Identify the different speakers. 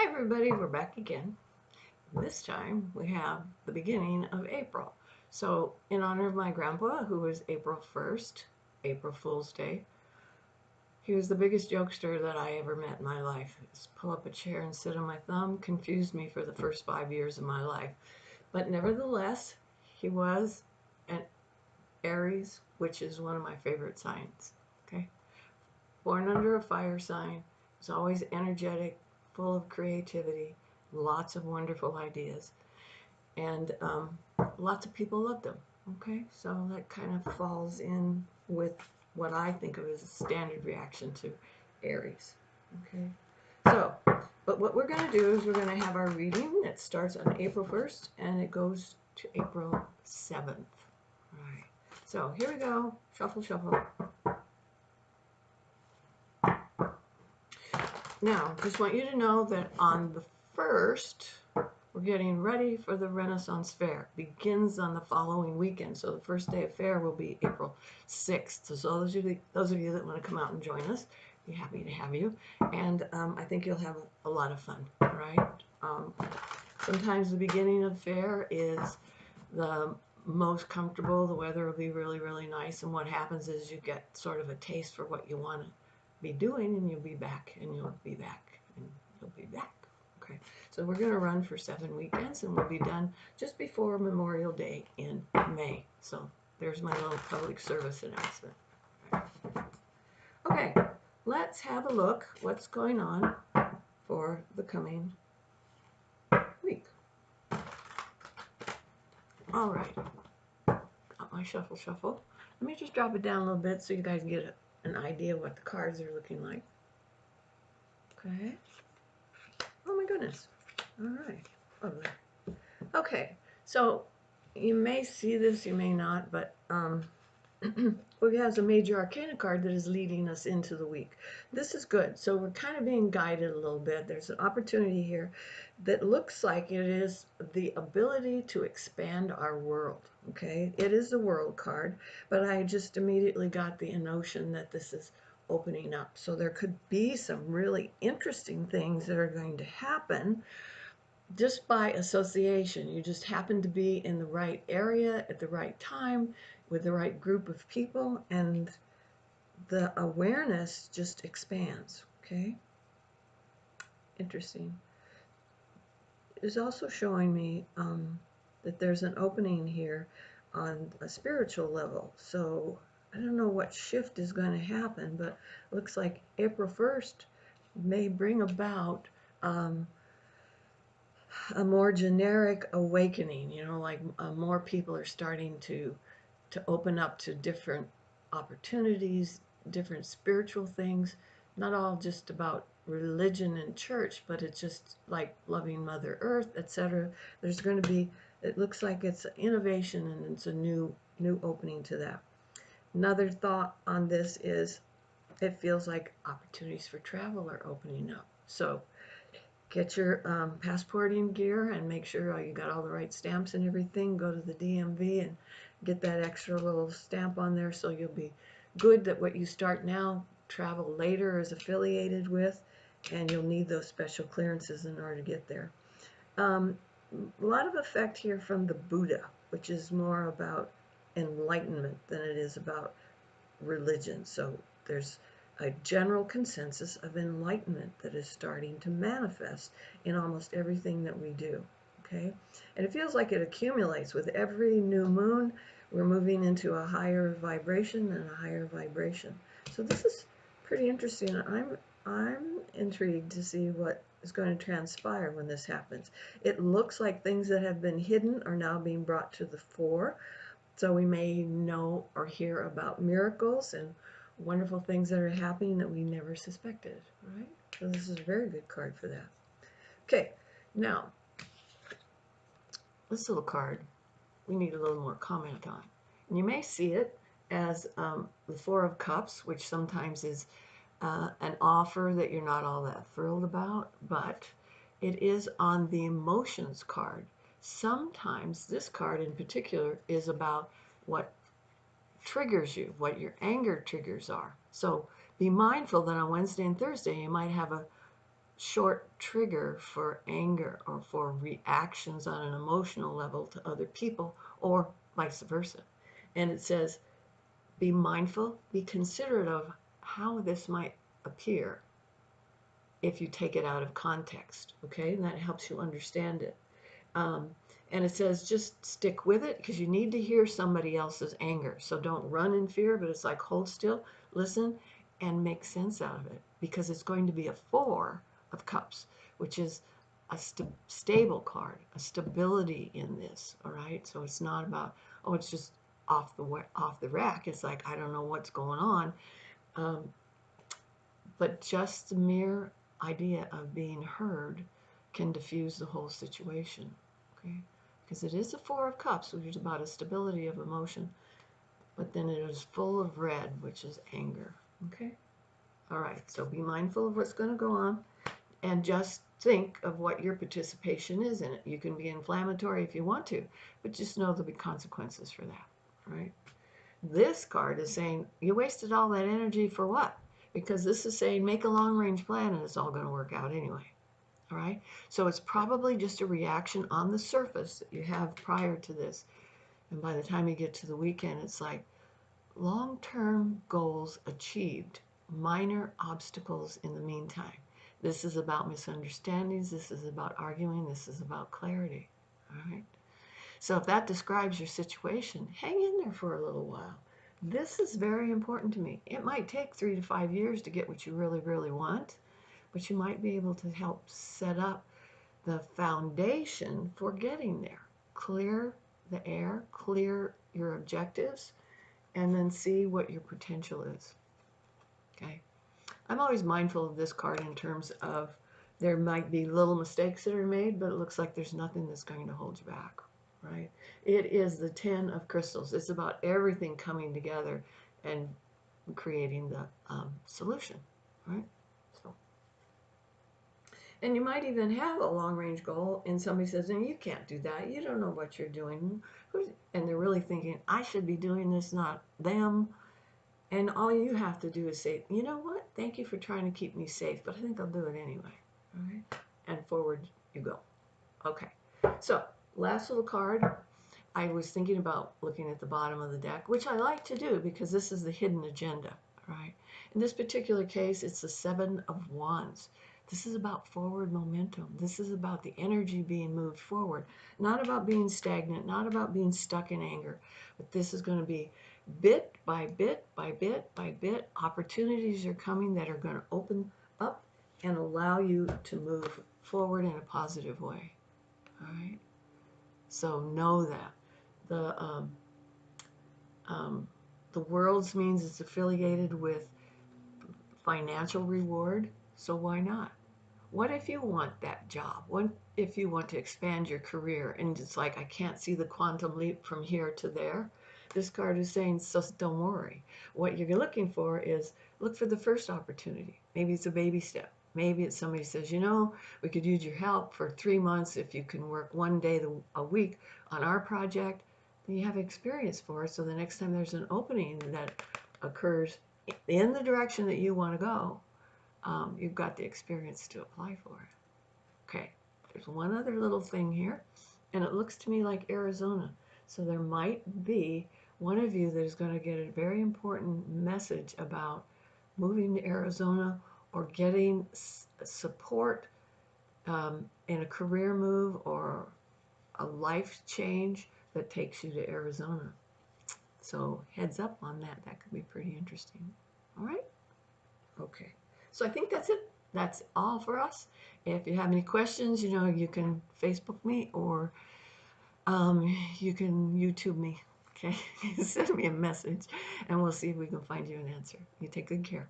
Speaker 1: Hi everybody, we're back again. This time we have the beginning of April. So in honor of my grandpa, who was April 1st, April Fool's Day, he was the biggest jokester that I ever met in my life. Just pull up a chair and sit on my thumb, confused me for the first 5 years of my life. But nevertheless, he was an Aries, which is one of my favorite signs. Okay, born under a fire sign, was always energetic, full of creativity, lots of wonderful ideas, and lots of people loved him. Okay, so that kind of falls in with what I think of as a standard reaction to Aries. Okay, so, but what we're going to do is we're going to have our reading that starts on April 1st and it goes to April 7th. All right, so here we go. Shuffle, shuffle. Now, just want you to know that on the 1st, we're getting ready for the Renaissance Fair. Begins on the following weekend. So the first day of fair will be April 6th. So those of you that want to come out and join us, be happy to have you. And I think you'll have a lot of fun, right? Sometimes the beginning of the fair is the most comfortable. The weather will be really, really nice. And what happens is you get sort of a taste for what you want to be doing, and you'll be back, and you'll be back, and you'll be back. Okay, so we're going to run for 7 weekends, and we'll be done just before Memorial Day in May. So there's my little public service announcement. Okay, let's have a look what's going on for the coming week. All right, got my shuffle shuffle. Let me just drop it down a little bit so you guys get an idea of what the cards are looking like. Okay. Oh my goodness. All right. Lovely. Okay. So you may see this, you may not, but we have a major arcana card that is leading us into the week. This is good. So we're kind of being guided a little bit. There's an opportunity here that looks like it is the ability to expand our world. Okay. It is the world card, but I just immediately got the notion that this is opening up. So there could be some really interesting things that are going to happen just by association. You just happen to be in the right area at the right time with the right group of people, and the awareness just expands. Okay, interesting. It's also showing me that there's an opening here on a spiritual level. So I don't know what shift is going to happen, but it looks like April 1st may bring about a more generic awakening, like more people are starting to open up to different opportunities, different spiritual things, not all just about religion and church, but it's just like loving Mother Earth, etc. There's going to be, it looks like it's innovation, and it's a new opening to that. Another thought on this is it feels like opportunities for travel are opening up. So get your passporting gear and make sure you got all the right stamps and everything. Go to the DMV and get that extra little stamp on there, so you'll be good that what you start now, travel later is affiliated with, and you'll need those special clearances in order to get there. A lot of effect here from the Buddha, which is more about enlightenment than it is about religion. So there's a general consensus of enlightenment that is starting to manifest in almost everything that we do. Okay, and it feels like it accumulates with every new moon. We're moving into a higher vibration and a higher vibration. So this is pretty interesting. I'm intrigued to see what is going to transpire when this happens. It looks like things that have been hidden are now being brought to the fore. So we may know or hear about miracles and wonderful things that are happening that we never suspected, right? So this is a very good card for that. Okay, now, this little card, we need a little more comment on. And you may see it as the Four of Cups, which sometimes is an offer that you're not all that thrilled about, but it is on the emotions card. Sometimes this card in particular is about what triggers you, what your anger triggers are. So be mindful that on Wednesday and Thursday you might have a short trigger for anger or for reactions on an emotional level to other people or vice versa. And it says, be mindful, be considerate of how this might appear if you take it out of context, okay? And that helps you understand it. And it says just stick with it because you need to hear somebody else's anger. So don't run in fear, but it's like hold still, listen, and make sense out of it because it's going to be a 4 of Cups, which is a stable card, a stability in this, all right? So it's not about, oh, it's just off the rack. It's like, I don't know what's going on. But just the mere idea of being heard can diffuse the whole situation, okay? Because it is a 4 of Cups, which is about a stability of emotion, but then it is full of red, which is anger, okay? All right, so be mindful of what's going to go on, and just think of what your participation is in it. You can be inflammatory if you want to, but just know there'll be consequences for that, right? This card is saying, you wasted all that energy for what? Because this is saying, make a long-range plan and it's all going to work out anyway. All right? So it's probably just a reaction on the surface that you have prior to this. And by the time you get to the weekend, it's like long-term goals achieved, minor obstacles in the meantime. This is about misunderstandings. This is about arguing. This is about clarity. All right? So if that describes your situation, hang in there for a little while. This is very important to me. It might take 3 to 5 years to get what you really, really want, but you might be able to help set up the foundation for getting there. Clear the air, clear your objectives, and then see what your potential is. Okay? I'm always mindful of this card in terms of there might be little mistakes that are made, but it looks like there's nothing that's going to hold you back. Right? It is the 10 of crystals. It's about everything coming together and creating the solution, right? So, and you might even have a long-range goal, and somebody says, "And you can't do that. You don't know what you're doing." And they're really thinking, "I should be doing this, not them." And all you have to do is say, "You know what? Thank you for trying to keep me safe, but I think I'll do it anyway." All right? And forward you go. Okay. So, last little card. I was thinking about looking at the bottom of the deck, which I like to do because this is the hidden agenda, right? In this particular case, it's the 7 of Wands. This is about forward momentum. This is about the energy being moved forward, not about being stagnant, not about being stuck in anger, but this is going to be bit by bit by bit by bit. Opportunities are coming that are going to open up and allow you to move forward in a positive way, all right? So know that. The the world's means it's affiliated with financial reward, so why not? What if you want that job? What if you want to expand your career and it's like, I can't see the quantum leap from here to there? This card is saying, so don't worry. What you're looking for is look for the first opportunity. Maybe it's a baby step. Maybe it's somebody says, you know, we could use your help for 3 months if you can work 1 day a week on our project. Then you have experience for it. So the next time there's an opening that occurs in the direction that you want to go, you've got the experience to apply for it. Okay, there's one other little thing here, and it looks to me like Arizona. So there might be one of you that is going to get a very important message about moving to Arizona or getting support in a career move or a life change that takes you to Arizona. So heads up on that. That could be pretty interesting. All right? Okay. So I think that's it. That's all for us. If you have any questions, you know, you can Facebook me or you can YouTube me. Okay? Send me a message and we'll see if we can find you an answer. You take good care.